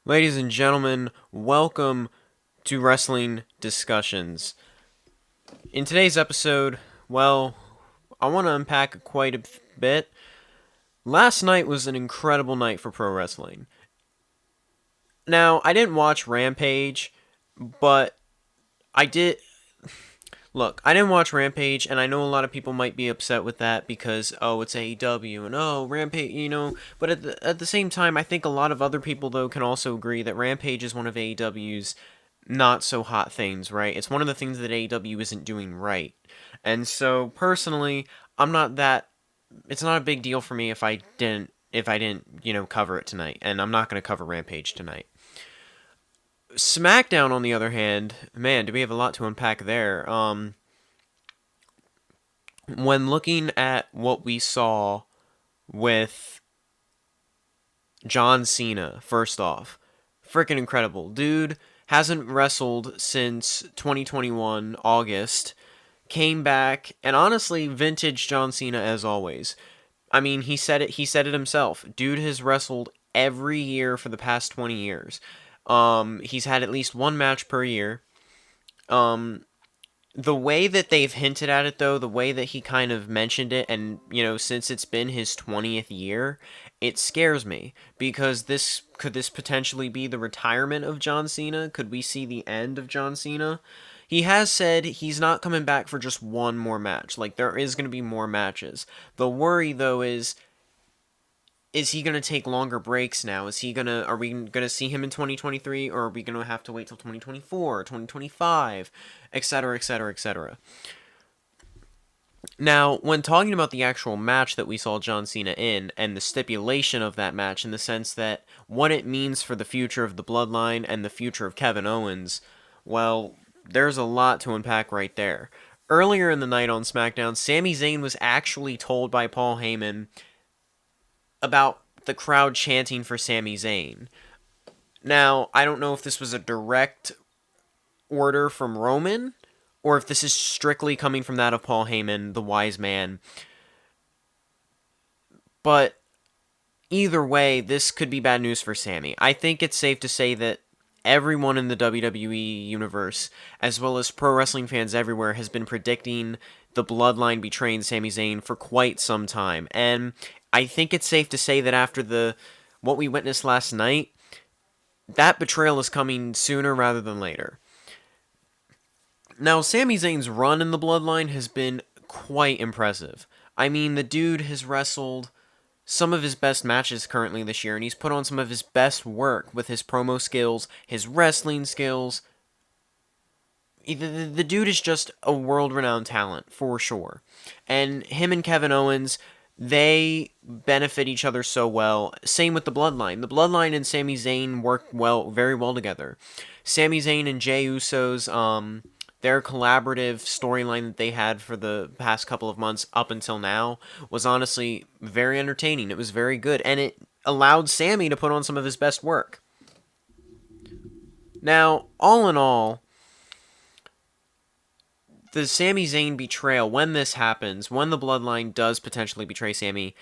Ladies and gentlemen, welcome to Wrestling Discussions. In today's episode, I want to unpack quite a bit. Last night was an incredible night for pro wrestling. Now, I didn't watch Rampage, but I did. Look, I didn't watch Rampage, and I know a lot of people might be upset with that because, oh, it's AEW, and oh, Rampage. But at the same time, I think a lot of other people, though, can also agree that Rampage is one of AEW's not so hot things, right? It's one of the things that AEW isn't doing right. And so, personally, I'm not that. It's not a big deal for me if I didn't cover it tonight, and I'm not going to cover Rampage tonight. SmackDown, on the other hand, man, do we have a lot to unpack there. When looking at what we saw with John Cena, first off, freaking incredible. Dude hasn't wrestled since 2021, August, came back, and honestly, vintage John Cena as always. I mean, he said it himself. Dude has wrestled every year for the past 20 years. He's had at least one match per year. Um, the way that they've hinted at it, though, the way that he kind of mentioned it, and, since it's been his 20th year, it scares me because this potentially be the retirement of John Cena? Could we see the end of John Cena? He has said he's not coming back for just one more match. Like, there is going to be more matches. The worry, though, is he going to take longer breaks now? Are we going to see him in 2023, or are we going to have to wait till 2024, 2025, etc., etc., etc.? Now, when talking about the actual match that we saw John Cena in, and the stipulation of that match, in the sense that what it means for the future of the Bloodline and the future of Kevin Owens, well, there's a lot to unpack right there. Earlier in the night on SmackDown, Sami Zayn was actually told by Paul Heyman about the crowd chanting for Sami Zayn. Now, I don't know if this was a direct order from Roman, or if this is strictly coming from that of Paul Heyman, the wise man. But either way, this could be bad news for Sami. I think it's safe to say that everyone in the WWE universe, as well as pro wrestling fans everywhere, has been predicting the Bloodline betraying Sami Zayn for quite some time. And I think it's safe to say that after what we witnessed last night, that betrayal is coming sooner rather than later. Now, Sami Zayn's run in the Bloodline has been quite impressive. I mean, the dude has wrestled some of his best matches currently this year, and he's put on some of his best work with his promo skills, his wrestling skills. The dude is just a world-renowned talent, for sure. And him and Kevin Owens, they benefit each other so well. Same with the Bloodline. The Bloodline and Sami Zayn work very well together. Sami Zayn and Jey Uso's, their collaborative storyline that they had for the past couple of months up until now was honestly very entertaining. It was very good, and it allowed Sami to put on some of his best work. Now, all in all, the Sami Zayn betrayal, when this happens, when the Bloodline does potentially betray Sami,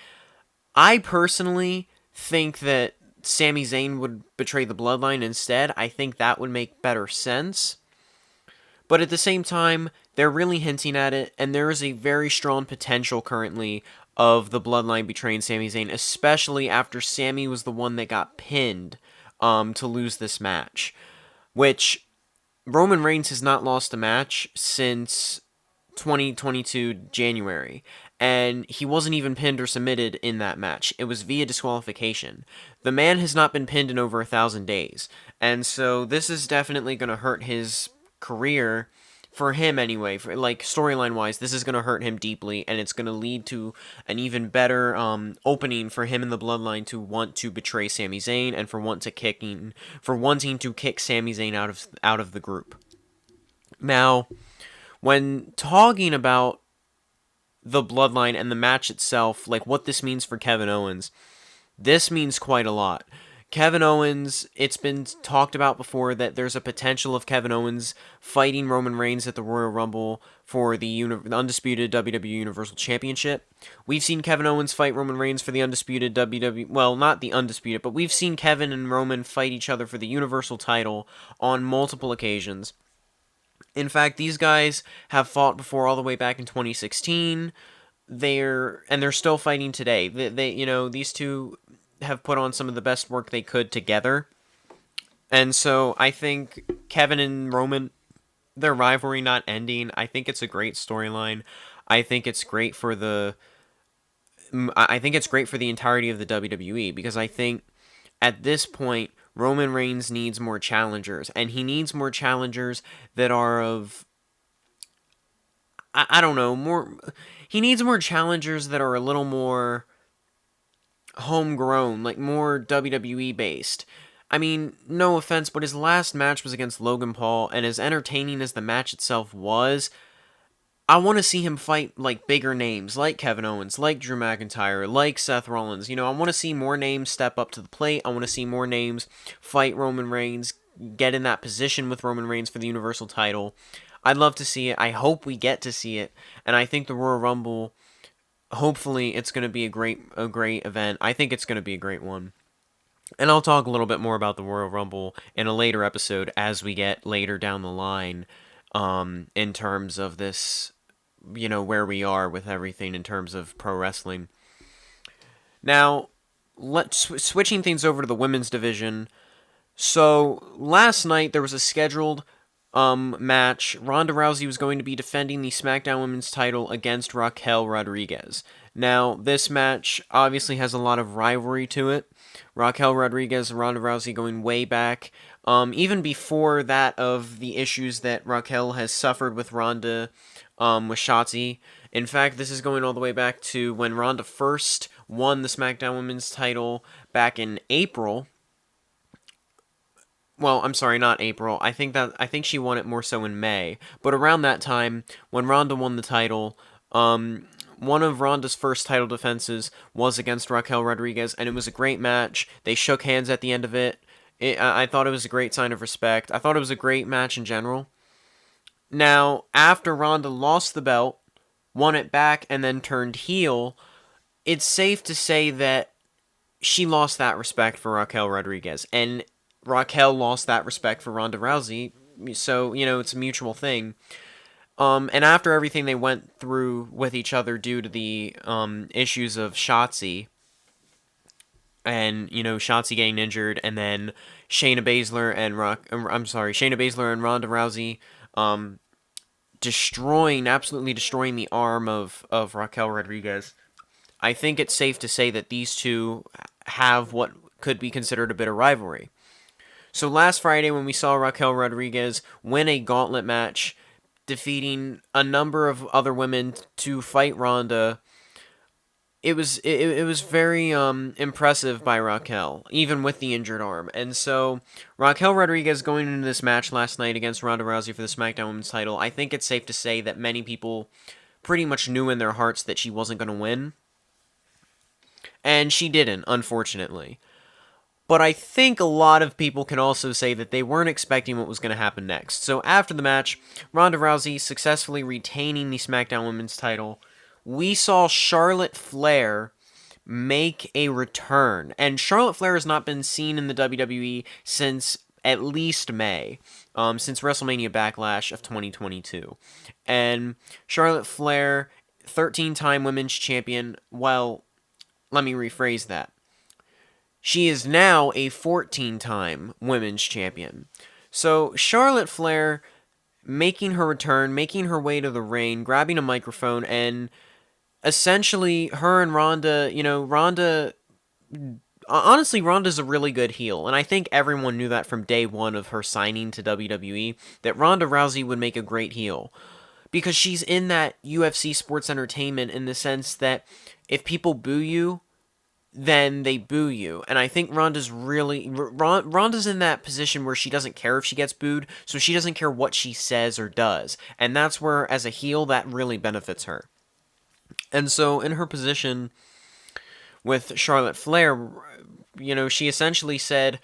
I personally think that Sami Zayn would betray the Bloodline instead. I think that would make better sense. But at the same time, they're really hinting at it, and there is a very strong potential currently of the Bloodline betraying Sami Zayn, especially after Sami was the one that got pinned to lose this match. Which, Roman Reigns has not lost a match since 2022 January, and he wasn't even pinned or submitted in that match. It was via disqualification. The man has not been pinned in over 1,000 days, and so this is definitely going to hurt his career, for him anyway. Storyline wise, this is going to hurt him deeply, and it's going to lead to an even better opening for him in the Bloodline to want to betray Sami Zayn, and for wanting to kick Sami Zayn out of the group. Now, when talking about the Bloodline and the match itself, like what this means for Kevin Owens, this means quite a lot. Kevin Owens, it's been talked about before that there's a potential of Kevin Owens fighting Roman Reigns at the Royal Rumble for the undisputed WWE Universal Championship. We've seen Kevin Owens fight Roman Reigns for the undisputed WWE, well, not the undisputed, but we've seen Kevin and Roman fight each other for the Universal title on multiple occasions. In fact, these guys have fought before all the way back in 2016. They're still fighting today. These two have put on some of the best work they could together. And so I think Kevin and Roman, their rivalry not ending, I think it's a great storyline. I think it's great for the I think it's great for the entirety of the WWE, because I think at this point Roman Reigns needs more challengers, and he needs more challengers that are of I don't know, more he needs more challengers that are a little more homegrown, like more WWE based. I mean, no offense, but his last match was against Logan Paul, and as entertaining as the match itself was, I want to see him fight like bigger names, like Kevin Owens, like Drew McIntyre, like Seth Rollins. I want to see more names step up to the plate. I want to see more names fight Roman Reigns, get in that position with Roman Reigns for the Universal title. I'd love to see it. I hope we get to see it, and I think the Royal Rumble, hopefully it's going to be a great event. I think it's going to be a great one. And I'll talk a little bit more about the Royal Rumble in a later episode as we get later down the line, in terms of this, where we are with everything in terms of pro wrestling. Now, switching things over to the women's division. So, last night there was a scheduled match. Ronda Rousey was going to be defending the SmackDown Women's title against Raquel Rodriguez. Now, this match obviously has a lot of rivalry to it. Raquel Rodriguez and Ronda Rousey going way back. Even before that, of the issues that Raquel has suffered with Ronda, with Shotzi. In fact, this is going all the way back to when Ronda first won the SmackDown Women's title back in April. Well, I'm sorry, not April. I think she won it more so in May. But around that time, when Ronda won the title, one of Ronda's first title defenses was against Raquel Rodriguez, and it was a great match. They shook hands at the end of it. I thought it was a great sign of respect. I thought it was a great match in general. Now, after Ronda lost the belt, won it back, and then turned heel, it's safe to say that she lost that respect for Raquel Rodriguez, and Raquel lost that respect for Ronda Rousey, so, it's a mutual thing. And after everything they went through with each other due to the issues of Shotzi, and, Shotzi getting injured, and then Shayna Baszler and Ronda Rousey absolutely destroying the arm of Raquel Rodriguez, I think it's safe to say that these two have what could be considered a bit of rivalry. So last Friday, when we saw Raquel Rodriguez win a gauntlet match, defeating a number of other women to fight Ronda, it was very impressive by Raquel, even with the injured arm. And so Raquel Rodriguez going into this match last night against Ronda Rousey for the SmackDown Women's title, I think it's safe to say that many people pretty much knew in their hearts that she wasn't going to win. And she didn't, unfortunately. But I think a lot of people can also say that they weren't expecting what was going to happen next. So after the match, Ronda Rousey successfully retaining the SmackDown Women's title, we saw Charlotte Flair make a return. And Charlotte Flair has not been seen in the WWE since at least May, since WrestleMania Backlash of 2022. And Charlotte Flair, 13-time women's champion, well, let me rephrase that. She is now a 14-time women's champion. So Charlotte Flair making her return, making her way to the ring, grabbing a microphone, and essentially her and Ronda, honestly, Ronda's a really good heel, and I think everyone knew that from day one of her signing to WWE, that Ronda Rousey would make a great heel. Because she's in that UFC sports entertainment in the sense that if people boo you, then they boo you. And I think Ronda's in that position where she doesn't care if she gets booed, so she doesn't care what she says or does. And that's where, as a heel, that really benefits her. And so, in her position with Charlotte Flair, she essentially said,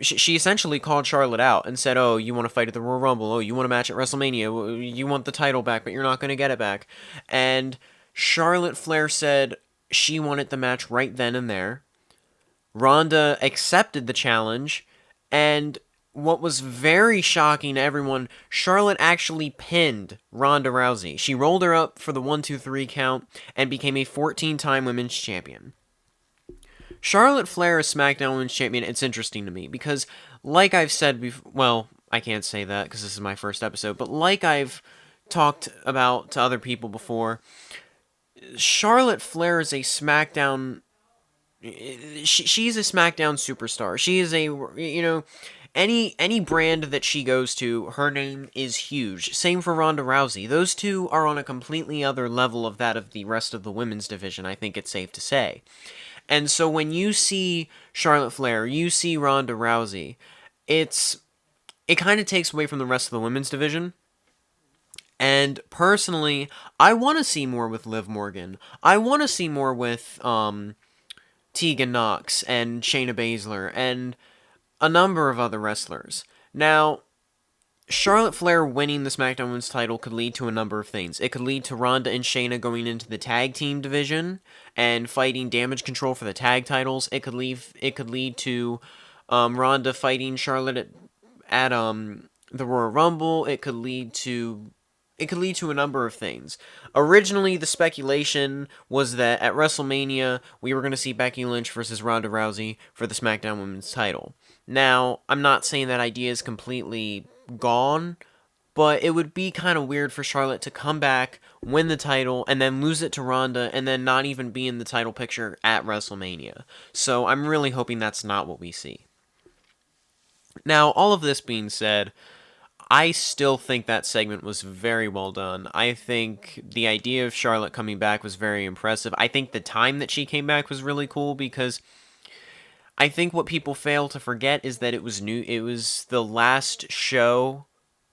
she essentially called Charlotte out and said, "Oh, you want to fight at the Royal Rumble? Oh, you want a match at WrestleMania? You want the title back, but you're not going to get it back." And Charlotte Flair said she wanted the match right then and there. Ronda accepted the challenge, and what was very shocking to everyone, Charlotte actually pinned Ronda Rousey. She rolled her up for the 1-2-3 count and became a 14-time women's champion. Charlotte Flair as SmackDown Women's Champion, it's interesting to me because, like I've said before, well, I can't say that because this is my first episode, but like I've talked about to other people before, Charlotte Flair is a SmackDown. She's a SmackDown superstar. She is a, any brand that she goes to, her name is huge. Same for Ronda Rousey. Those two are on a completely other level of that of the rest of the women's division, I think it's safe to say. And so when you see Charlotte Flair, you see Ronda Rousey, it kind of takes away from the rest of the women's division. And personally, I want to see more with Liv Morgan. I want to see more with Tegan Nox and Shayna Baszler and a number of other wrestlers. Now, Charlotte Flair winning the SmackDown Women's title could lead to a number of things. It could lead to Ronda and Shayna going into the tag team division and fighting Damage Control for the tag titles. It could lead to Ronda fighting Charlotte at the Royal Rumble. It could lead to a number of things. Originally, the speculation was that at WrestleMania, we were going to see Becky Lynch versus Ronda Rousey for the SmackDown Women's title. Now, I'm not saying that idea is completely gone, but it would be kind of weird for Charlotte to come back, win the title, and then lose it to Ronda, and then not even be in the title picture at WrestleMania. So I'm really hoping that's not what we see. Now, all of this being said, I still think that segment was very well done. I think the idea of Charlotte coming back was very impressive. I think the time that she came back was really cool because I think what people fail to forget is that it was new. It was the last show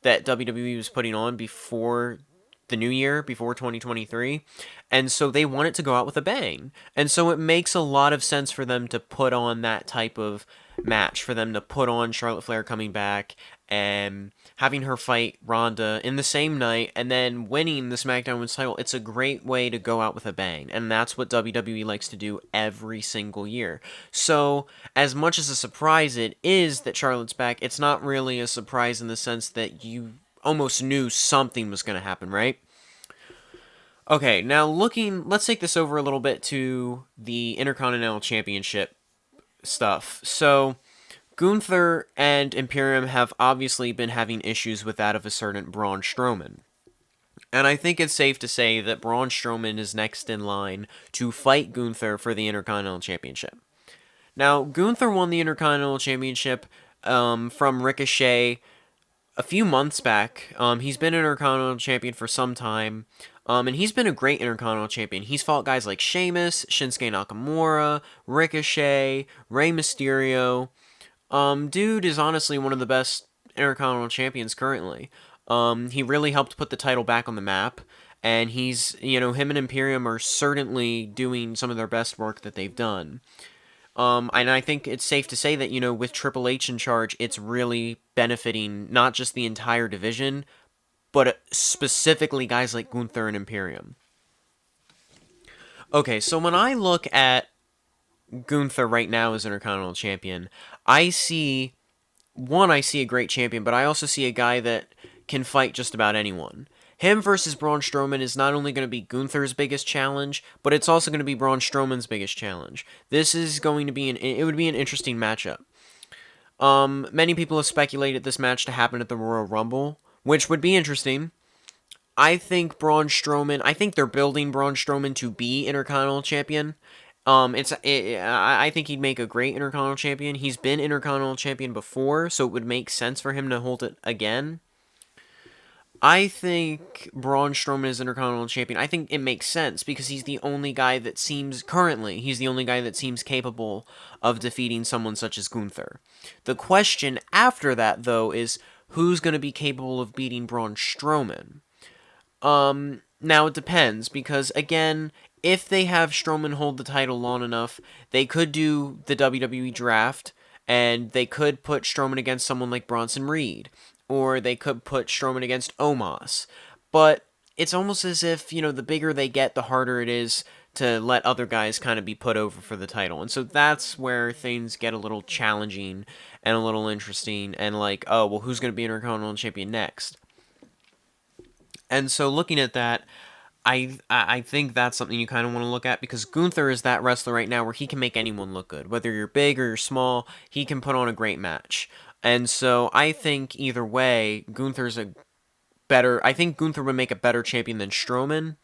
that WWE was putting on before the new year, before 2023, and so they want it to go out with a bang. And so it makes a lot of sense for them to put on that type of match, for them to put on Charlotte Flair coming back and having her fight Ronda in the same night and then winning the SmackDown Women's title. It's a great way to go out with a bang, and that's what WWE likes to do every single year. So, as much as a surprise it is that Charlotte's back, it's not really a surprise in the sense that you almost knew something was going to happen, right? Okay, now let's take this over a little bit to the Intercontinental Championship stuff. So, Gunther and Imperium have obviously been having issues with that of a certain Braun Strowman. And I think it's safe to say that Braun Strowman is next in line to fight Gunther for the Intercontinental Championship. Now, Gunther won the Intercontinental Championship from Ricochet a few months back. He's been Intercontinental Champion for some time. And he's been a great Intercontinental Champion. He's fought guys like Sheamus, Shinsuke Nakamura, Ricochet, Rey Mysterio. Dude is honestly one of the best Intercontinental Champions currently. He really helped put the title back on the map, and him and Imperium are certainly doing some of their best work that they've done. And I think it's safe to say that, with Triple H in charge, it's really benefiting not just the entire division, but specifically guys like Gunther and Imperium. Okay, so when I look at Gunther right now as Intercontinental Champion, I see a great champion, but I also see a guy that can fight just about anyone. Him versus Braun Strowman is not only going to be Gunther's biggest challenge, but it's also going to be Braun Strowman's biggest challenge. This is going to be it would be an interesting matchup. Many people have speculated this match to happen at the Royal Rumble, which would be interesting. I think they're building Braun Strowman to be Intercontinental Champion. I think he'd make a great Intercontinental Champion. He's been Intercontinental Champion before, so it would make sense for him to hold it again. I think Braun Strowman is Intercontinental Champion. I think it makes sense because he's the only guy that seems capable of defeating someone such as Gunther. The question after that, though, is who's going to be capable of beating Braun Strowman? Now it depends because, again, if they have Strowman hold the title long enough, they could do the WWE draft, and they could put Strowman against someone like Bronson Reed, or they could put Strowman against Omos. But it's almost as if, the bigger they get, the harder it is to let other guys kind of be put over for the title. And so that's where things get a little challenging and a little interesting, and like, oh, well, who's going to be Intercontinental Champion next? And so looking at that, I think that's something you kind of want to look at, because Gunther is that wrestler right now where he can make anyone look good. Whether you're big or you're small, he can put on a great match. And so I think either way, I think Gunther would make a better champion than Strowman.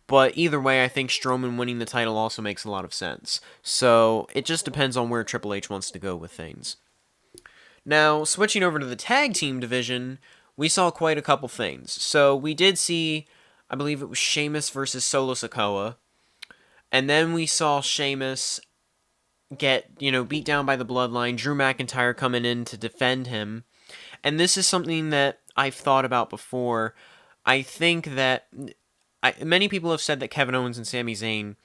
But either way, I think Strowman winning the title also makes a lot of sense. So it just depends on where Triple H wants to go with things. Now, switching over to the tag team division, we saw quite a couple things. So we did see, I believe it was Sheamus versus Solo Sikoa. And then we saw Sheamus get, beat down by the Bloodline. Drew McIntyre coming in to defend him. And this is something that I've thought about before. I think that many people have said that Kevin Owens and Sami Zayn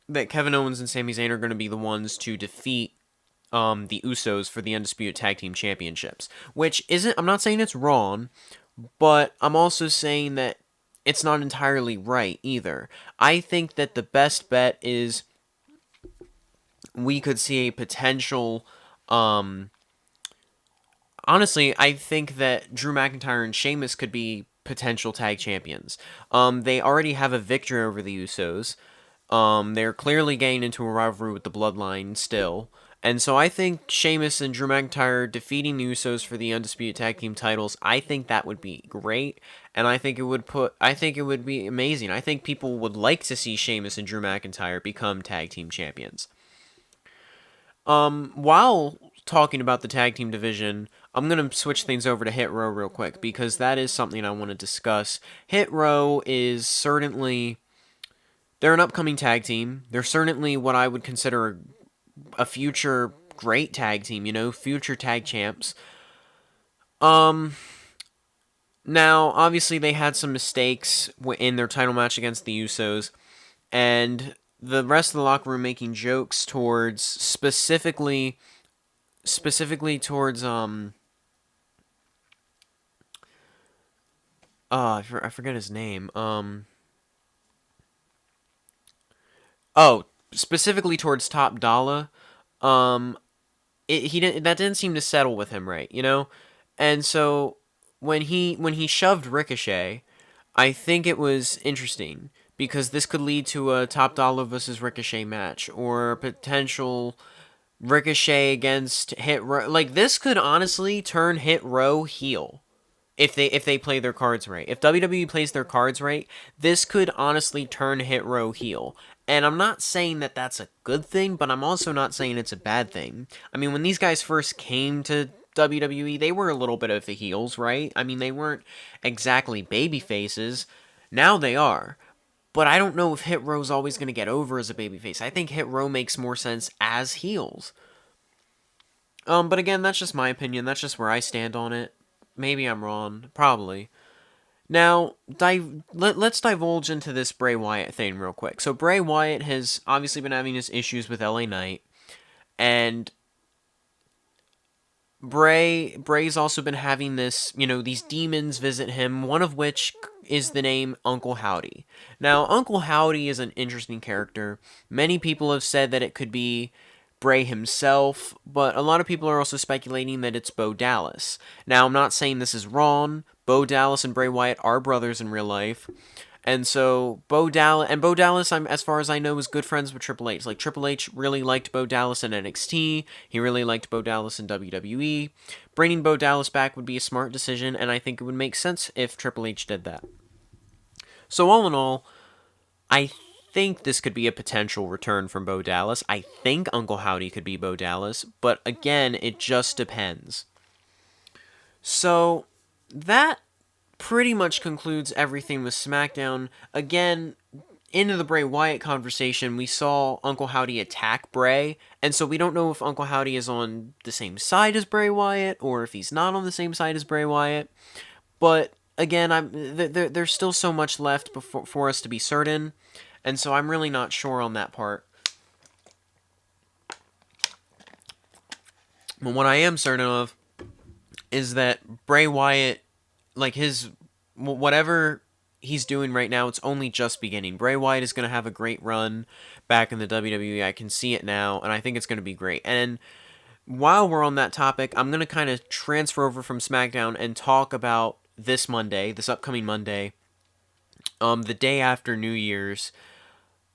are going to be the ones to defeat the Usos for the Undisputed Tag Team Championships. Which I'm not saying it's wrong, but I'm also saying that it's not entirely right either. I think that the best bet is we could see a potential, honestly, I think that Drew McIntyre and Sheamus could be potential tag champions. They already have a victory over the Usos. They're clearly getting into a rivalry with the Bloodline still. And so I think Sheamus and Drew McIntyre defeating the Usos for the Undisputed Tag Team titles, I think that would be great. And I think it would be amazing. I think people would like to see Sheamus and Drew McIntyre become tag team champions. While talking about the tag team division, I'm going to switch things over to Hit Row real quick, because that is something I want to discuss. Hit Row is certainly, they're an upcoming tag team. They're certainly what I would consider a future great tag team, future tag champs. Now, obviously they had some mistakes in their title match against the Usos, and the rest of the locker room making jokes towards, specifically towards, I forget his name, specifically towards Top Dollar. That didn't seem to settle with him right, and so when he shoved Ricochet, I think it was interesting, because this could lead to a Top Dollar versus Ricochet match, or a potential Ricochet against Hit Row. Like, this could honestly turn Hit Row heel if they play their cards right. If WWE plays their cards right, this could honestly turn Hit Row heel. And I'm not saying that that's a good thing, but I'm also not saying it's a bad thing. I mean, when these guys first came to WWE, they were a little bit of the heels, right? I mean, they weren't exactly baby faces. Now they are. But I don't know if Hit Row's always going to get over as a babyface. I think Hit Row makes more sense as heels. But again, that's just my opinion. That's just where I stand on it. Maybe I'm wrong. Probably. Now, let's divulge into this Bray Wyatt thing real quick. So Bray Wyatt has obviously been having his issues with LA Knight. And Bray's also been having this, these demons visit him, one of which is the name Uncle Howdy. Now, Uncle Howdy is an interesting character. Many people have said that it could be Bray himself, but a lot of people are also speculating that it's Bo Dallas. Now, I'm not saying this is wrong. Bo Dallas and Bray Wyatt are brothers in real life. And so Bo Dallas, as far as I know, is good friends with Triple H. Like, Triple H really liked Bo Dallas in NXT. He really liked Bo Dallas in WWE. Bringing Bo Dallas back would be a smart decision, and I think it would make sense if Triple H did that. So all in all, I think this could be a potential return from Bo Dallas. I think Uncle Howdy could be Bo Dallas, but again, it just depends. So that pretty much concludes everything with SmackDown. Again, into the Bray Wyatt conversation, we saw Uncle Howdy attack Bray, and so we don't know if Uncle Howdy is on the same side as Bray Wyatt, or if he's not on the same side as Bray Wyatt. But again, there's still so much left for us to be certain, and so I'm really not sure on that part. But what I am certain of is that Bray Wyatt, like his whatever he's doing right now, it's only just beginning. Bray Wyatt is going to have a great run back in the WWE. I can see it now, and I think it's going to be great. And while we're on that topic, I'm going to kind of transfer over from SmackDown and talk about this Monday, this upcoming Monday, the day after New Year's.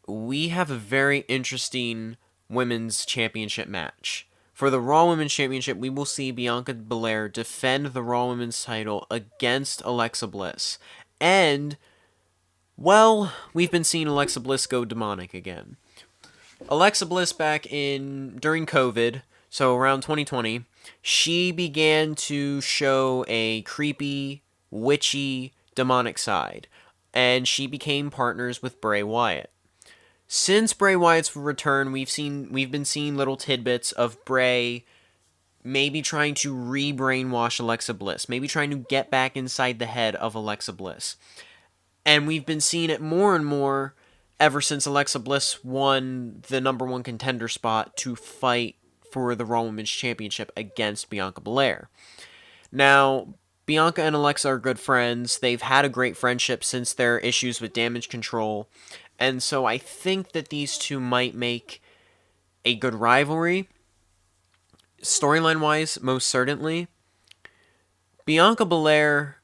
We have a very interesting women's championship match. For the Raw Women's Championship, we will see Bianca Belair defend the Raw Women's title against Alexa Bliss. And, well, we've been seeing Alexa Bliss go demonic again. Alexa Bliss during COVID, so around 2020, she began to show a creepy, witchy, demonic side. And she became partners with Bray Wyatt. Since Bray Wyatt's return, we've been seeing little tidbits of Bray maybe trying to re-brainwash Alexa Bliss, maybe trying to get back inside the head of Alexa Bliss. And we've been seeing it more and more ever since Alexa Bliss won the number one contender spot to fight for the Raw Women's Championship against Bianca Belair. Now, Bianca and Alexa are good friends. They've had a great friendship since their issues with Damage Control. And so I think that these two might make a good rivalry. Storyline-wise, most certainly. Bianca Belair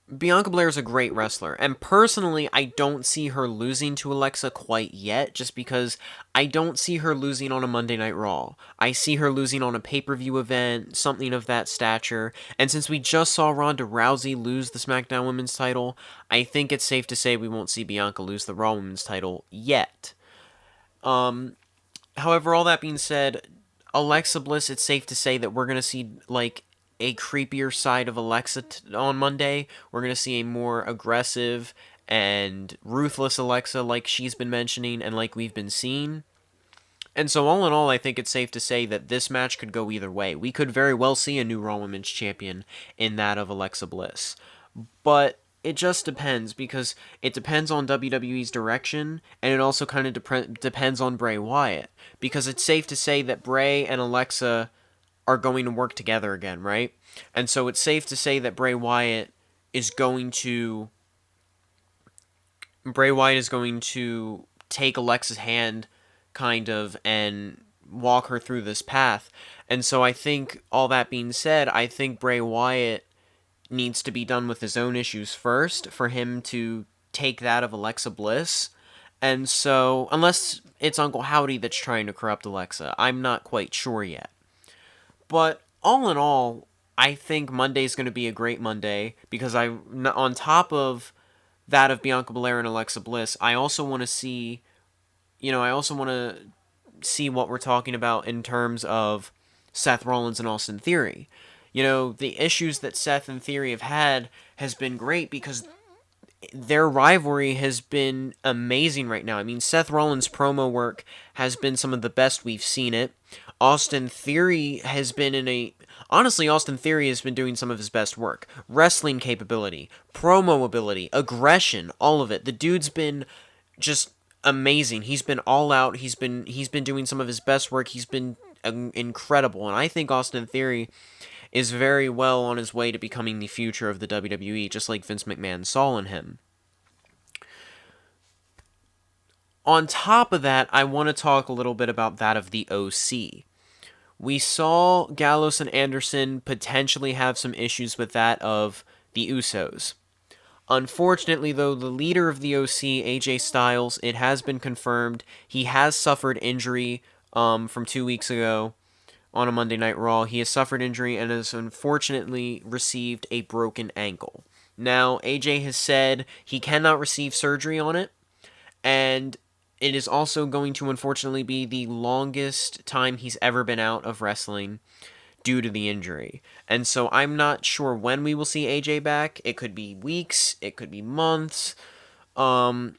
is a great wrestler. And personally, I don't see her losing to Alexa quite yet, just because I don't see her losing on a Monday Night Raw. I see her losing on a pay-per-view event, something of that stature. And since we just saw Ronda Rousey lose the SmackDown Women's title, I think it's safe to say we won't see Bianca lose the Raw Women's title yet. However, all that being said, Alexa Bliss, it's safe to say that we're going to see, like, a creepier side of Alexa on Monday. We're going to see a more aggressive and ruthless Alexa like she's been mentioning and like we've been seeing. And so all in all, I think it's safe to say that this match could go either way. We could very well see a new Raw Women's Champion in that of Alexa Bliss. But it just depends, because it depends on WWE's direction, and it also kind of depends on Bray Wyatt. Because it's safe to say that Bray and Alexa are going to work together again, right? And so it's safe to say that Bray Wyatt is going to take Alexa's hand, kind of, and walk her through this path. And so I think, all that being said, I think Bray Wyatt needs to be done with his own issues first for him to take that of Alexa Bliss. And so, unless it's Uncle Howdy that's trying to corrupt Alexa, I'm not quite sure yet. But all in all, I think Monday's going to be a great Monday, because on top of that of Bianca Belair and Alexa Bliss, I also want to see what we're talking about in terms of Seth Rollins and Austin Theory. The issues that Seth and Theory have had has been great, because their rivalry has been amazing right now. I mean, Seth Rollins' promo work has been some of the best we've seen it. Austin Theory has been Austin Theory has been doing some of his best work. Wrestling capability, promo ability, aggression, all of it. The dude's been just amazing. He's been all out. He's been doing some of his best work. He's been incredible. And I think Austin Theory is very well on his way to becoming the future of the WWE, just like Vince McMahon saw in him. On top of that, I want to talk a little bit about that of the OC. We saw Gallows and Anderson potentially have some issues with that of the Usos. Unfortunately, though, the leader of the OC, AJ Styles, it has been confirmed he has suffered injury from 2 weeks ago on a Monday Night Raw. He has suffered injury and has unfortunately received a broken ankle. Now, AJ has said he cannot receive surgery on it, and it is also going to unfortunately be the longest time he's ever been out of wrestling due to the injury. And so I'm not sure when we will see AJ back. It could be weeks, it could be months. Personally,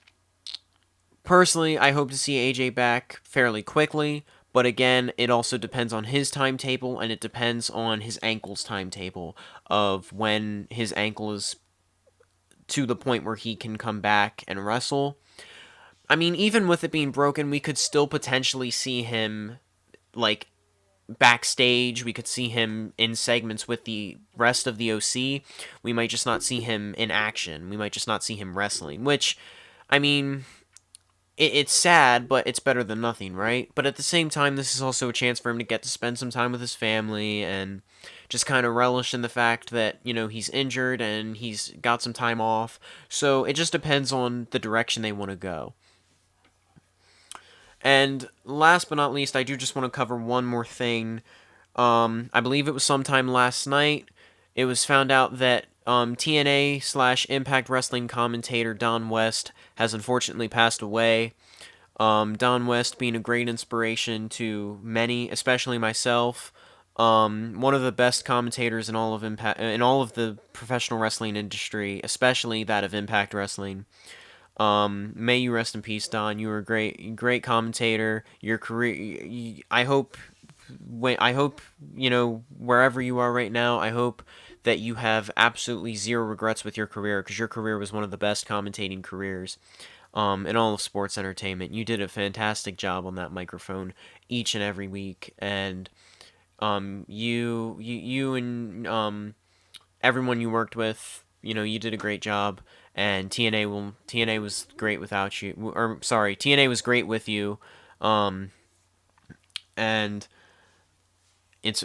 I hope to see AJ back fairly quickly, But again, it also depends on his timetable, and it depends on his ankle's timetable of when his ankle is to the point where he can come back and wrestle. I mean, even with it being broken, we could still potentially see him, like, backstage. We could see him in segments with the rest of the OC. We might just not see him in action. We might just not see him wrestling, which, I mean, it's sad, but it's better than nothing, right? But at the same time, this is also a chance for him to get to spend some time with his family and just kind of relish in the fact that, he's injured and he's got some time off. So it just depends on the direction they want to go. And last but not least, I do just want to cover one more thing. I believe it was sometime last night. It was found out that TNA / Impact Wrestling commentator Don West has unfortunately passed away. Don West being a great inspiration to many, especially myself. One of the best commentators in all of the professional wrestling industry, especially that of Impact Wrestling. May you rest in peace, Don. You were a great commentator. Your career, I hope, wherever you are right now, I hope that you have absolutely zero regrets with your career, because your career was one of the best commentating careers in all of sports entertainment. You did a fantastic job on that microphone each and every week, and you and everyone you worked with, you did a great job. And TNA was great without you. Or sorry, TNA was great with you. And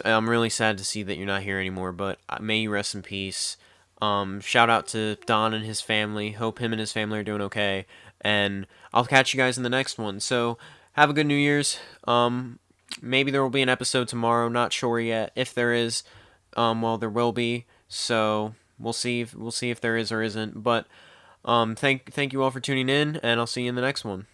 I'm really sad to see that you're not here anymore, but may you rest in peace. Shout out to Don and his family. Hope him and his family are doing okay. And I'll catch you guys in the next one. So have a good New Year's. Maybe there will be an episode tomorrow. Not sure yet. If there is, well, there will be. So we'll see. If there is or isn't. But thank you all for tuning in, and I'll see you in the next one.